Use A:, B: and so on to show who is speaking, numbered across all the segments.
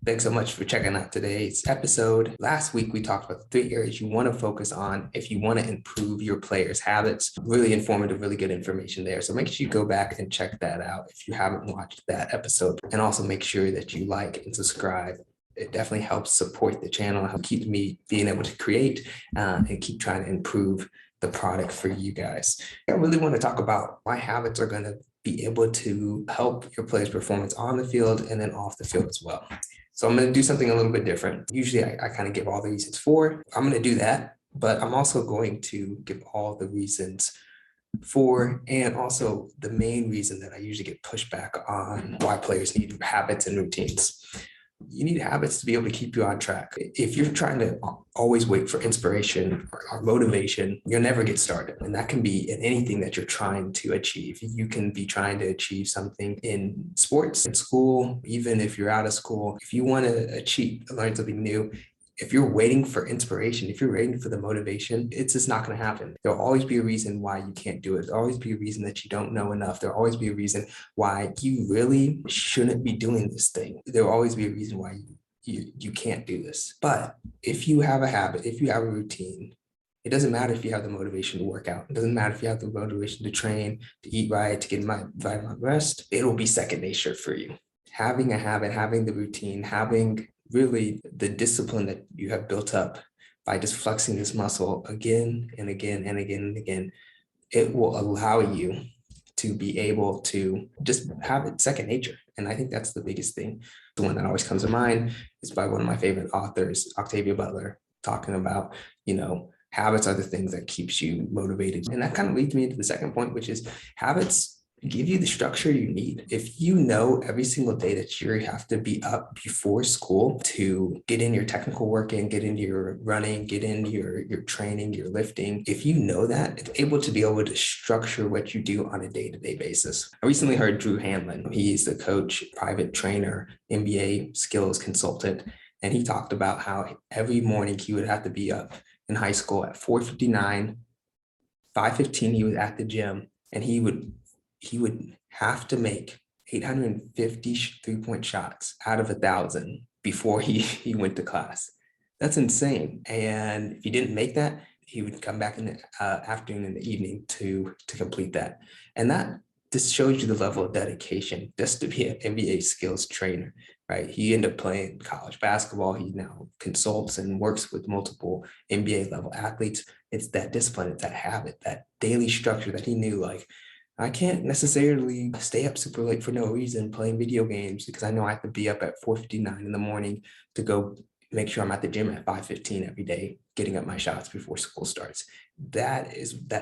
A: Thanks so much for checking out today's episode. Last week, we talked about the 3 areas you want to focus on if you want to improve your players' habits. Really informative, really good information there. So make sure you go back and check that out if you haven't watched that episode. And also make sure that you like and subscribe. It definitely helps support the channel, help keep me being able to create and keep trying to improve the product for you guys. I really want to talk about why habits are going to be able to help your players' performance on the field and then off the field as well. So I'm going to do something a little bit different. Usually I kind of give all the reasons for. I'm going to do that, but I'm also going to give all the reasons for, and also the main reason that I usually get pushback on why players need habits and routines. You need habits to be able to keep you on track. If you're trying to always wait for inspiration or motivation, you'll never get started. And that can be in anything that you're trying to achieve. You can be trying to achieve something in sports, in school, even if you're out of school. If you want to learn something new, if you're waiting for inspiration, if you're waiting for the motivation, it's just not going to happen. There'll always be a reason why you can't do it. There'll always be a reason that you don't know enough. There'll always be a reason why you really shouldn't be doing this thing. There'll always be a reason why you can't do this. But if you have a habit, if you have a routine, it doesn't matter if you have the motivation to work out. It doesn't matter if you have the motivation to train, to eat right, to get vitamin rest. It'll be second nature for you. Having a habit, having the routine, having really the discipline that you have built up by just flexing this muscle again and again and again and again, it will allow you to be able to just have it second nature. And I think that's the biggest thing. The one that always comes to mind is by one of my favorite authors, Octavia Butler, talking about, habits are the things that keeps you motivated. And that kind of leads me into the second point, which is habits give you the structure you need. If you know every single day that you have to be up before school to get in your technical work in, get into your running, get in your training, your lifting, if you know that, it's able to structure what you do on a day-to-day basis. I recently heard Drew Hanlon. He's the coach, private trainer, NBA skills consultant, and he talked about how every morning he would have to be up in high school at 4:59, 5:15 he was at the gym, and he would have to make 850 three-point shots out of 1,000 before he went to class. That's insane. And if he didn't make that, he would come back in the afternoon and the evening to complete that. And that just shows you the level of dedication just to be an NBA skills trainer, right? He ended up playing college basketball. He now consults and works with multiple NBA level athletes. It's that discipline, it's that habit, that daily structure that he knew, like, I can't necessarily stay up super late for no reason playing video games because I know I have to be up at 4:59 in the morning to go make sure I'm at the gym at 5:15 every day, getting up my shots before school starts. That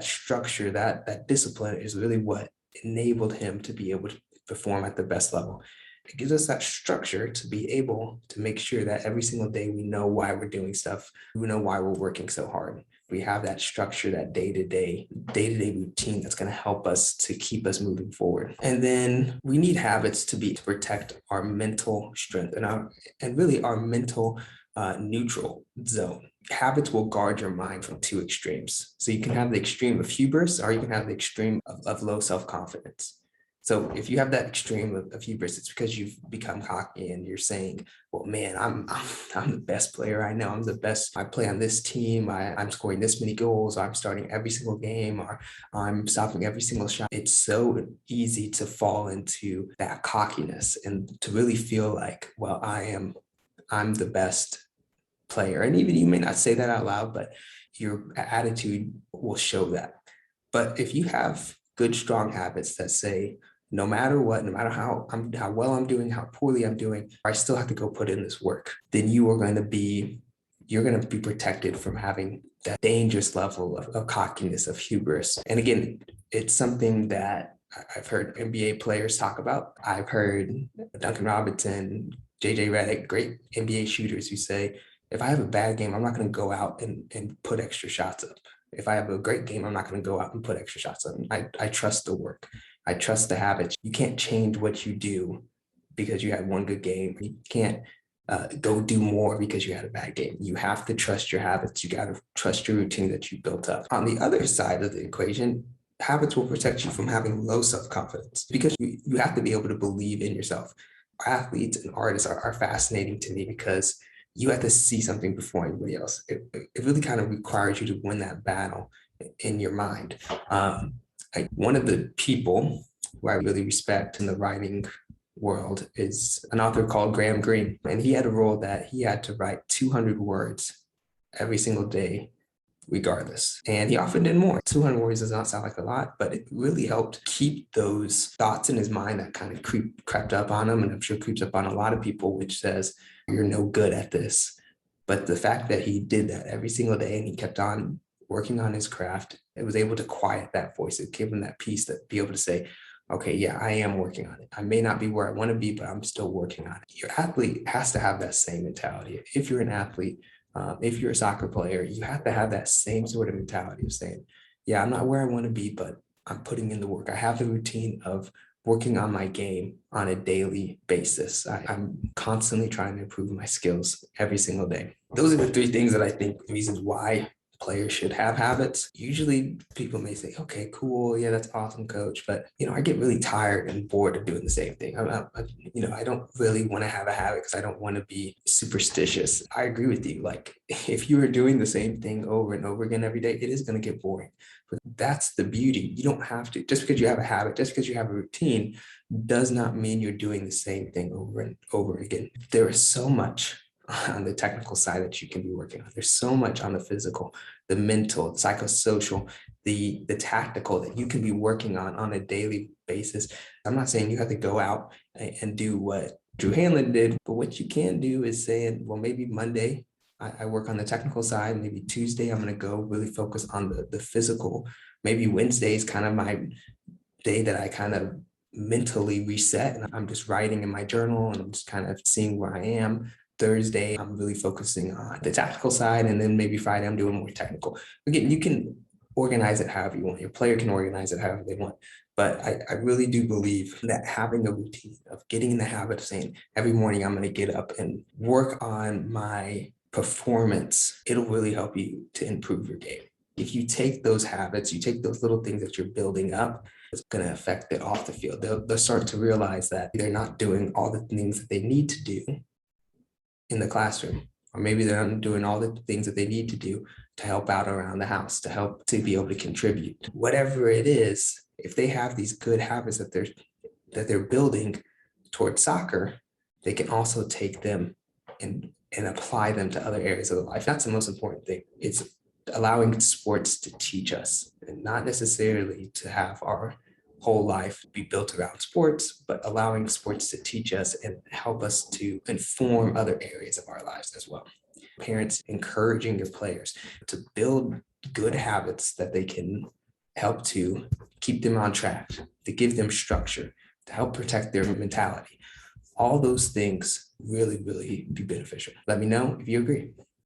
A: structure, that discipline is really what enabled him to be able to perform at the best level. It gives us that structure to be able to make sure that every single day we know why we're doing stuff. We know why we're working so hard. We have that structure, that day-to-day routine that's going to help us to keep us moving forward. And then we need habits to protect our mental strength and really our mental neutral zone. Habits will guard your mind from two extremes. So you can have the extreme of hubris, or you can have the extreme of low self-confidence. So if you have that extreme of hubris, it's because you've become cocky and you're saying, well, man, I'm the best player I know. I'm the best. I play on this team. I'm scoring this many goals. Or I'm starting every single game, or I'm stopping every single shot. It's so easy to fall into that cockiness and to really feel like, well, I'm the best player. And even you may not say that out loud, but your attitude will show that. But if you have good, strong habits that say, no matter what, no matter how well I'm doing, how poorly I'm doing, I still have to go put in this work, then you're going to be protected from having that dangerous level of cockiness, of hubris. And again, it's something that I've heard NBA players talk about. I've heard Duncan Robinson, JJ Redick, great NBA shooters who say, if I have a bad game, I'm not going to go out and put extra shots up. If I have a great game, I'm not going to go out and put extra shots up. I trust the work. I trust the habits. You can't change what you do because you had one good game. You can't go do more because you had a bad game. You have to trust your habits. You got to trust your routine that you built up. On the other side of the equation, habits will protect you from having low self-confidence because you have to be able to believe in yourself. athletes and artists are fascinating to me because you have to see something before anybody else. It really kind of requires you to win that battle in your mind. Like one of the people who I really respect in the writing world is an author called Graham Greene. And he had a rule that he had to write 200 words every single day regardless. And he often did more. 200 words does not sound like a lot, but it really helped keep those thoughts in his mind that kind of crept up on him. And I'm sure creeps up on a lot of people, which says, you're no good at this. But the fact that he did that every single day and he kept on working on his craft, it was able to quiet that voice. It gave him that peace to be able to say, okay, yeah, I am working on it. I may not be where I want to be, but I'm still working on it. Your athlete has to have that same mentality. If you're an athlete, if you're a soccer player, you have to have that same sort of mentality of saying, yeah, I'm not where I want to be, but I'm putting in the work. I have the routine of working on my game on a daily basis. I'm constantly trying to improve my skills every single day. Those are the three things that I think reasons why players should have habits. Usually people may say, okay, cool. Yeah, that's awesome, coach. But, I get really tired and bored of doing the same thing. I don't really want to have a habit because I don't want to be superstitious. I agree with you. Like if you are doing the same thing over and over again every day, it is going to get boring. But that's the beauty. You don't have to, just because you have a habit, just because you have a routine does not mean you're doing the same thing over and over again. There is so much on the technical side that you can be working on. There's so much on the physical, the mental, psychosocial, the tactical that you can be working on a daily basis. I'm not saying you have to go out and do what Drew Hanlon did, but what you can do is saying, well, maybe Monday I work on the technical side. Maybe Tuesday I'm going to go really focus on the physical. Maybe Wednesday is kind of my day that I kind of mentally reset and I'm just writing in my journal and I'm just kind of seeing where I am. Thursday, I'm really focusing on the tactical side. And then maybe Friday, I'm doing more technical. Again, you can organize it however you want. Your player can organize it however they want. But I really do believe that having a routine of getting in the habit of saying every morning I'm going to get up and work on my performance, it'll really help you to improve your game. If you take those habits, you take those little things that you're building up, it's going to affect it off the field. They'll start to realize that they're not doing all the things that they need to do in the classroom, or maybe they're not doing all the things that they need to do to help out around the house, to help to be able to contribute. Whatever it is, if they have these good habits that they're building towards soccer, they can also take them and apply them to other areas of life. That's the most important thing. It's allowing sports to teach us and not necessarily to have our whole life be built around sports, but allowing sports to teach us and help us to inform other areas of our lives as well. Parents encouraging your players to build good habits that they can help to keep them on track, to give them structure, to help protect their mentality. All those things really, really be beneficial. Let me know if you agree.